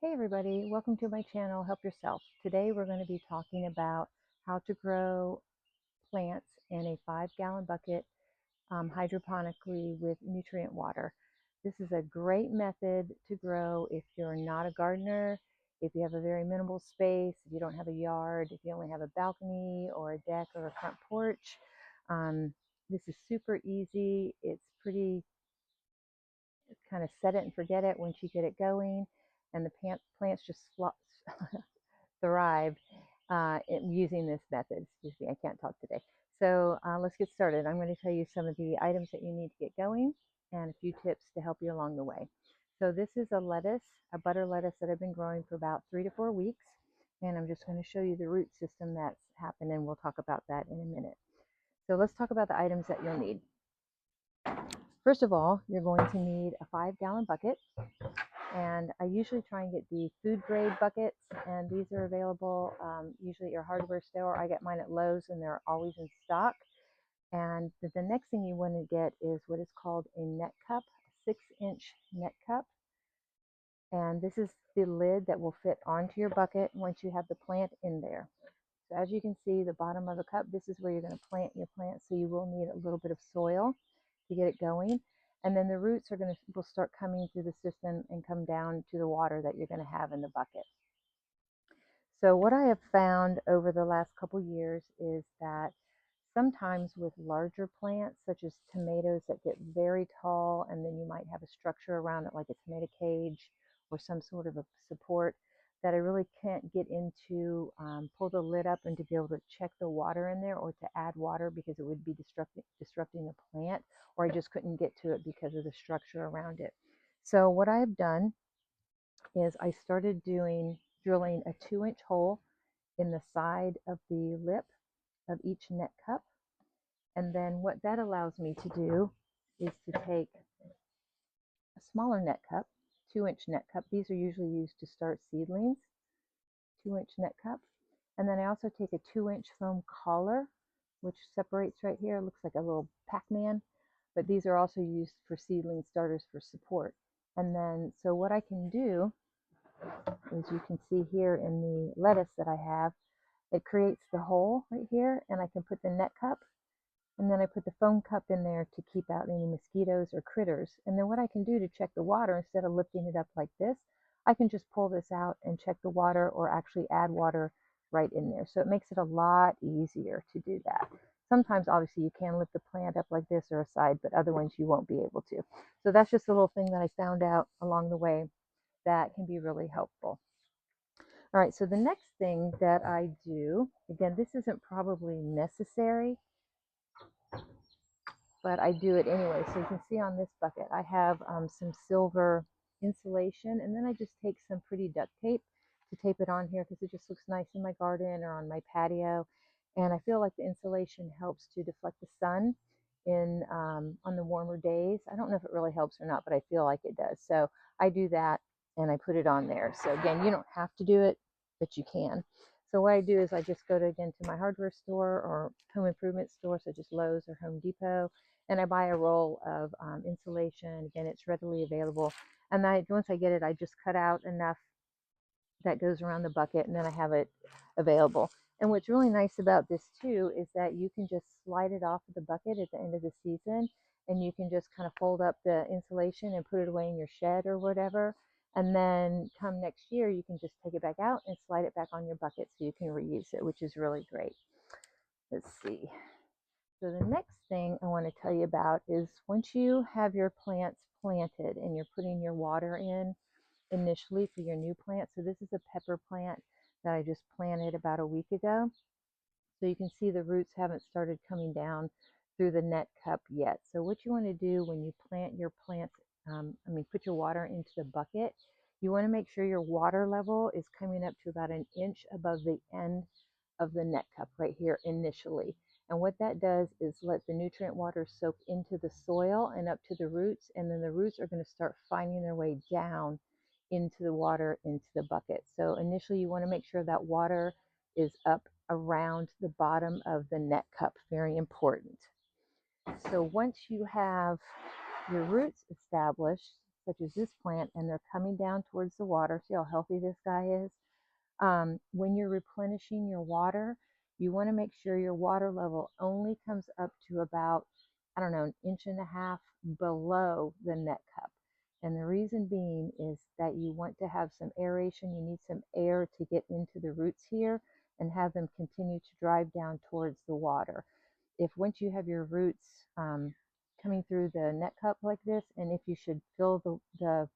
Hey everybody, welcome to my channel, Help Yourself. Today we're going to be talking about how to grow plants in a 5-gallon bucket hydroponically with nutrient water. This is a great method to grow if you're not a gardener, if you have a very minimal space, if you don't have a yard, if you only have a balcony or a deck or a front porch. This is super easy. It's pretty kind of set it and forget it once you get it going, and the plants just thrive using this method. Excuse me, I can't talk today. So let's get started. I'm going to tell you some of the items that you need to get going and a few tips to help you along the way. So this is a butter lettuce that I've been growing for about 3 to 4 weeks, and I'm just going to show you the root system that's happened, and we'll talk about that in a minute. So let's talk about the items that you'll need. First of all, you're going to need a 5-gallon bucket, and I usually try and get the food grade buckets, and these are available usually at your hardware store. I get mine at Lowe's and they're always in stock. And the next thing you want to get is what is called a net cup, a 6-inch net cup. And this is the lid that will fit onto your bucket once you have the plant in there. So as you can see, the bottom of the cup, this is where you're going to plant your plant. So you will need a little bit of soil to get it going. And then the roots will start coming through the system and come down to the water that you're going to have in the bucket. So what I have found over the last couple years is that sometimes with larger plants, such as tomatoes that get very tall, and then you might have a structure around it like a tomato cage or some sort of a support, that I really can't get into, pull the lid up and to be able to check the water in there or to add water because it would be disrupting the plant, or I just couldn't get to it because of the structure around it. So what I have done is I started drilling a 2-inch hole in the side of the lip of each net cup. And then what that allows me to do is to take a smaller net cup, 2-inch net cup. These are usually used to start seedlings, 2-inch net cup. And then I also take a 2-inch foam collar, which separates right here. It looks like a little Pac-Man, but these are also used for seedling starters for support. And then, so what I can do, as you can see here in the lettuce that I have, it creates the hole right here, and I can put the net cup, and then I put the foam cup in there to keep out any mosquitoes or critters. And then what I can do to check the water, instead of lifting it up like this, I can just pull this out and check the water, or actually add water right in there. So it makes it a lot easier to do that. Sometimes obviously you can lift the plant up like this or aside, but other ones you won't be able to. So that's just a little thing that I found out along the way that can be really helpful. All right, so the next thing that I do, again, this isn't probably necessary, but I do it anyway. So you can see on this bucket, I have some silver insulation, and then I just take some pretty duct tape to tape it on here because it just looks nice in my garden or on my patio. And I feel like the insulation helps to deflect the sun on the warmer days. I don't know if it really helps or not, but I feel like it does. So I do that and I put it on there. So again, you don't have to do it, but you can. So what I do is I just go again to my hardware store or home improvement store, such as Lowe's or Home Depot, and I buy a roll of insulation. Again, it's readily available. And once I get it, I just cut out enough that goes around the bucket, and then I have it available. And what's really nice about this too is that you can just slide it off of the bucket at the end of the season, and you can just kind of fold up the insulation and put it away in your shed or whatever. And then come next year, you can just take it back out and slide it back on your bucket so you can reuse it, which is really great. Let's see. So the next thing I want to tell you about is once you have your plants planted and you're putting your water in initially for your new plant. So this is a pepper plant that I just planted about a week ago. So you can see the roots haven't started coming down through the net cup yet. So what you want to do when you plant your plants, put your water into the bucket, you want to make sure your water level is coming up to about an inch above the end of the net cup right here initially. And what that does is let the nutrient water soak into the soil and up to the roots, and then the roots are going to start finding their way down into the water, into the bucket. So initially you want to make sure that water is up around the bottom of the net cup. Very important. So once you have your roots established, such as this plant, and they're coming down towards the water. See how healthy this guy is? When you're replenishing your water, you want to make sure your water level only comes up to about, I don't know, an inch and a half below the net cup. And the reason being is that you want to have some aeration. You need some air to get into the roots here and have them continue to drive down towards the water. If once you have your roots coming through the net cup like this, and if you should fill the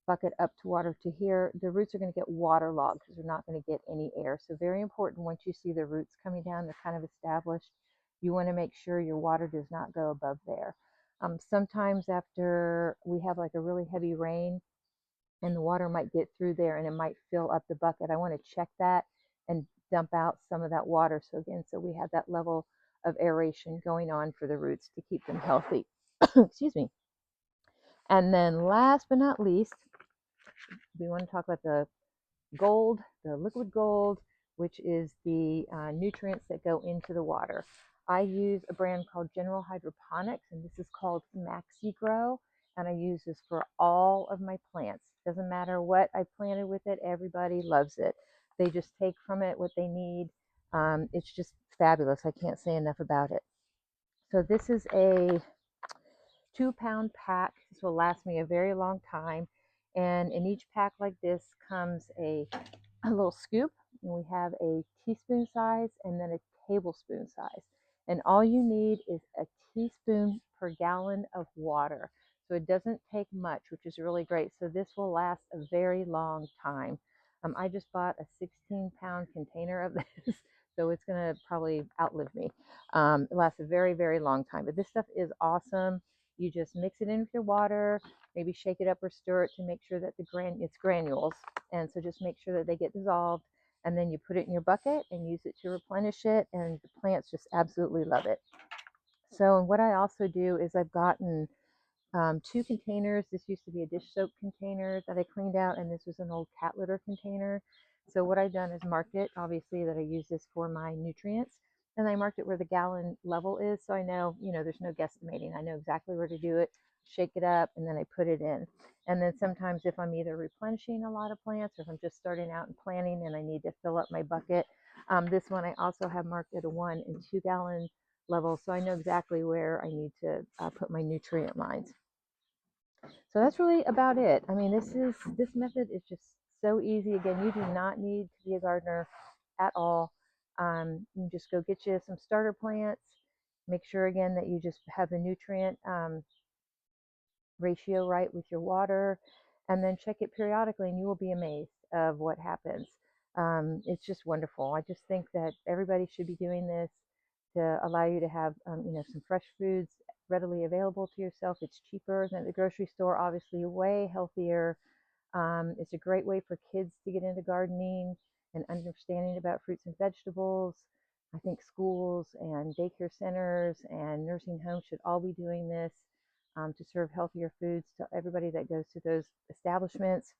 bucket up to water to here, the roots are going to get waterlogged because they're not going to get any air. So very important, once you see the roots coming down, they're kind of established, you want to make sure your water does not go above there. Sometimes after we have like a really heavy rain and the water might get through there and it might fill up the bucket, I want to check that and dump out some of that water. So again, so we have that level of aeration going on for the roots to keep them healthy. Excuse me. And then last but not least, we want to talk about the gold, the liquid gold, which is the nutrients that go into the water. I use a brand called General Hydroponics, and this is called Maxi Grow, and I use this for all of my plants. Doesn't matter what I planted with it, everybody loves it. They just take from it what they need. It's just fabulous. I can't say enough about it. So this is a 2-pound pack. This will last me a very long time. And in each pack like this comes a little scoop, and we have a teaspoon size and then a tablespoon size. And all you need is a teaspoon per gallon of water. So it doesn't take much, which is really great. So this will last a very long time. I just bought a 16-pound container of this, so it's going to probably outlive me. It lasts a very, very long time. But this stuff is awesome. You just mix it in with your water, maybe shake it up or stir it to make sure that it's granules. And so just make sure that they get dissolved, and then you put it in your bucket and use it to replenish it, and the plants just absolutely love it. So what I also do is I've gotten 2 containers. This used to be a dish soap container that I cleaned out, and this was an old cat litter container. So what I've done is marked it, obviously, that I use this for my nutrients, and I marked it where the gallon level is, so I know, there's no guesstimating. I know exactly where to do it, shake it up, and then I put it in. And then sometimes if I'm either replenishing a lot of plants, or if I'm just starting out and planting and I need to fill up my bucket, this one I also have marked at a 1 and 2 gallon level, so I know exactly where I need to put my nutrient lines. So that's really about it. I mean, this method is just so easy. Again, you do not need to be a gardener at all. You just go get you some starter plants. Make sure again that you just have the nutrient ratio right with your water, and then check it periodically, and you will be amazed of what happens. It's just wonderful. I just think that everybody should be doing this to allow you to have some fresh foods readily available to yourself. It's cheaper than at the grocery store, obviously way healthier. It's a great way for kids to get into gardening and understanding about fruits and vegetables. I think schools and daycare centers and nursing homes should all be doing this to serve healthier foods to everybody that goes to those establishments.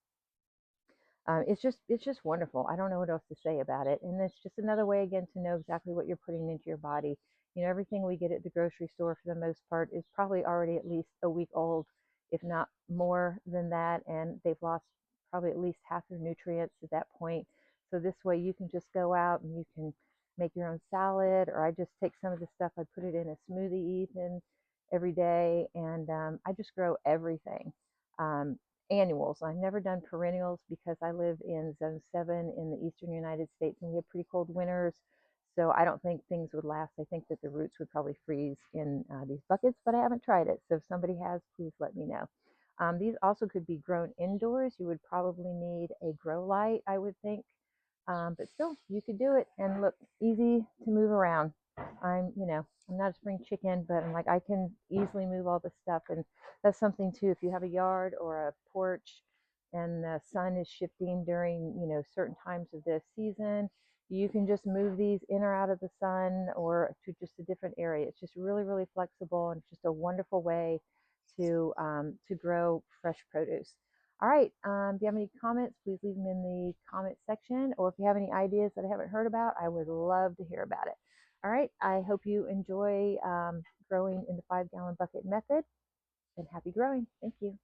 It's just wonderful. I don't know what else to say about it. And it's just another way again to know exactly what you're putting into your body. Everything we get at the grocery store for the most part is probably already at least a week old, if not more than that, and they've lost probably at least half their nutrients at that point. So this way you can just go out and you can make your own salad, or I just take some of the stuff, I put it in a smoothie even every day, and I just grow everything. Annuals. I've never done perennials because I live in zone 7 in the eastern United States, and we have pretty cold winters. So I don't think things would last. I think that the roots would probably freeze in these buckets, but I haven't tried it. So if somebody has, please let me know. These also could be grown indoors. You would probably need a grow light, I would think. But still, you could do it, and look, easy to move around. I'm not a spring chicken, but I'm like, I can easily move all this stuff. And that's something too, if you have a yard or a porch and the sun is shifting during, certain times of the season, you can just move these in or out of the sun or to just a different area. It's just really, really flexible, and it's just a wonderful way to grow fresh produce. All right, if you have any comments, please leave them in the comment section, or if you have any ideas that I haven't heard about, I would love to hear about it. All right, I hope you enjoy growing in the 5-gallon bucket method, and happy growing. Thank you.